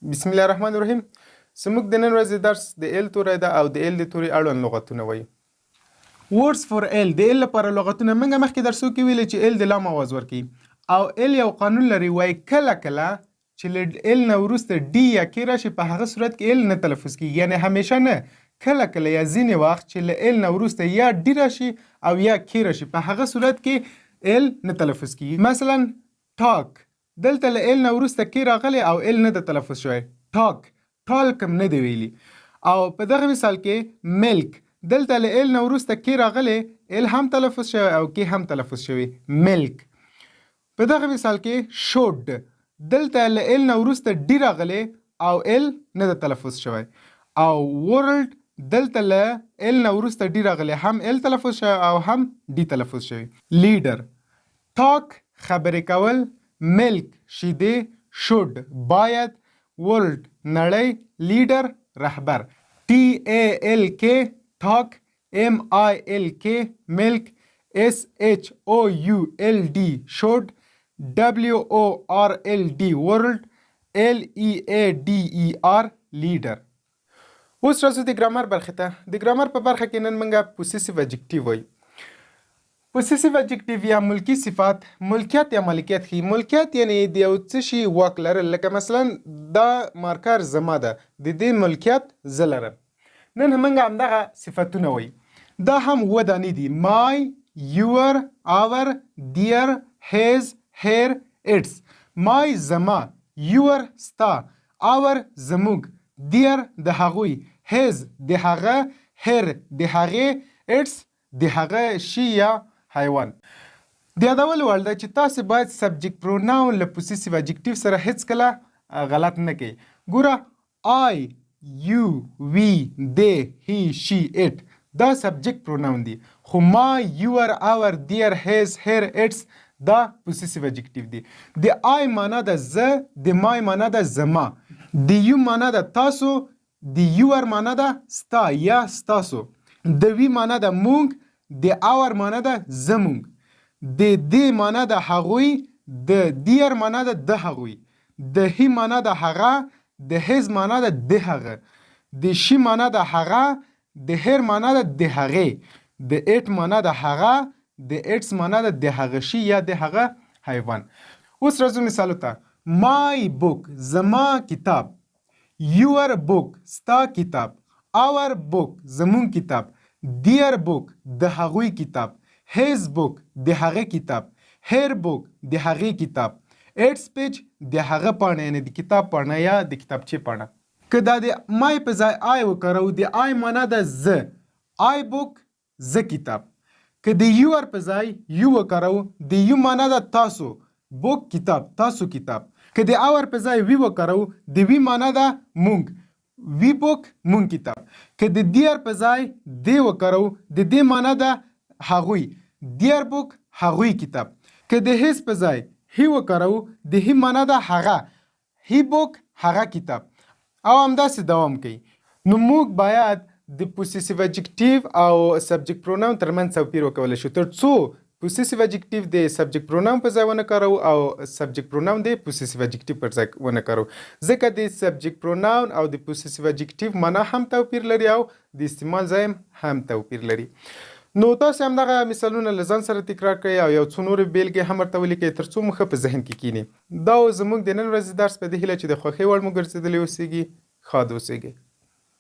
بسم الله الرحمن الرحیم. زموږ د نن ورځې درس د ال توری ده او د ال د توري اړوند لغتونه وایي. words for ال د ال لپاره لغتونه موږ مخکې درسو کې ویلې چې ال د لام آواز ورکوي او ال یو قانون لري وایي کله کله چې له ال نه وروسته ډي یا کې راشي په هغه صورت کې ال نه تلفظ کېږي، یعنی همیشه نه، کله کله یا ځینې وخت چې له ال نه وروسته یا ډي راشي او یا کې راشي په هغه صورت کې ال نه تلفظ کېږي. مثلا ټاک، دلته له ال نه وروسته کې راغلی او ال نه د تلفظ شوی، ټاک ټالک هم نه دی ویلي. او په دغه مثال کې ملک، دلته له ال نه وروسته کې راغلی، ال هم تلفظ شوی او کې هم تلفظ شوی، ملک. په دغه مثال کې شود، دلته له ال نه وروسته ډي راغلی او ال نه د تلفظ شوی. او ورلد، دلته له ال نه وروسته ډي راغلی، هم ال تلفظ شوی او هم ډي تلفظ شوی. لیډر، ټاک خبرې کول، ملک شیدې، شود باید، ورلد نړۍ، لیډر رهبر. ټي ای ال کې ټاک، ام آی ال کې ملک، اس ایچ او یو ال ډي شود، ډبلیو او آر ال ډي ورلد، ال ای ای ډي ای آر لیډر. اوس راځو د ګرامر برخې ته. د ګرامر په برخه کې نن موږ پوسیسیو اډجکټیو وایو. پوسیسیو اډجکټیو یا ملکی صفات ملکیت یا مالکیت ښیي. ملکیت یعنی د یو څه شي واک لرل، لکه مثلا دا مارکر زما ده، د دې ملکیت زه لرم. نن موږ همدغه صفتونه وایو. دا هم اووه دانې دي: مای، یور، اور، دیر، هیز، هیر، اټس. مای زما، یور ستا، اور زموږ، دیر د هغوی، هیز د هغه، هیر د هغې، اټس د هغه شي یا حیوان. د یادولو وړ ده چې تاسې باید سبجیکټ پروناون له پوسیسیو اډجکټیو سره هیڅ کله غلط نه کوئ. ګوره آی، یو، وی، دی، هی، شي، اټ دا سبجیکټ پروناون دي، خو ما، یور، اور، دیر، هیز، هیر، اټس دا پوسیسیو اډجکټیو دي. د آی معنا ده زه، د مای معنا ده زما، د یو معنا ده تاسو، د یور معنا ده ستا یا ستاسو، د وی معنا ده مونږ، د اور معنا ده زمونږ، د دې معنا ده هغوی، د دیر معنا ده د هغوی، د هی معنا ده هغه، د هیز معنا ده د هغه، د شي معنا ده هغه، د هیر معنا ده د هغې، د اټ معنا ده هغه، د اټس معنا ده د هغه شي یا د هغه حیوان. اوس راځو مثالو ته. مای بوک زما کتاب، یور بوک ستا کتاب، اور بوک زمون کتاب، دیر بوک د هغوی کتاب، هیز بوک د هغه کتاب، هیر بوک د هغې کتاب، اټس پیج د هغه پاڼه یعنی د کتاب پاڼه یا د کتابچې پاڼه. که دا د مای په ځای آی وکارو، د آی معنا ده زه، آی بوک زه کتاب. که د یور په ځای یو وکارو، د یو معنا ده تاسو، بوک کتاب تاسو کتاب. که د اور په ځای وی وکارو، د وی معنا ده مونږ، وی بوک مونږ کتاب. که د دیر په ځای دی وکارو، د دې معنا ده هغوی، دیر بوک هغوی کتاب. که د هیز په ځای هی وکارو، د هی معنا ده هغه، هی بوک هغه کتاب. او همداسې دوام کوي. نو موږ باید د پوسیسیو اډجکټیو او سبجیکټ پروناون ترمنځ توپیر وکولی شو، تر څو پوسیسیو اډجکټیو د سبجیکټ پروناون په ځای ونه کارو او سبجیکټ پروناون د پوسیسیو اډجکټیو پر ځای ونه کارو، ځکه د سبجیکټ پروناون او د پوسیسیو اډجکټیو معنا هم توپیر لري او د استعمال ځای هم توپیر لري. نو تاسو همدغه مثالونه له ځان سره تکرار کړئ او یو څو نورې بیلګې هم ورته ولیکئ تر څو مو ښه په ذهن کې کیني. دا زموږ د نن ورځې درس په دې هیله چې د خوښۍ وړ مو ګرځېدلی اوسیږي. ښاد اوسیږئ.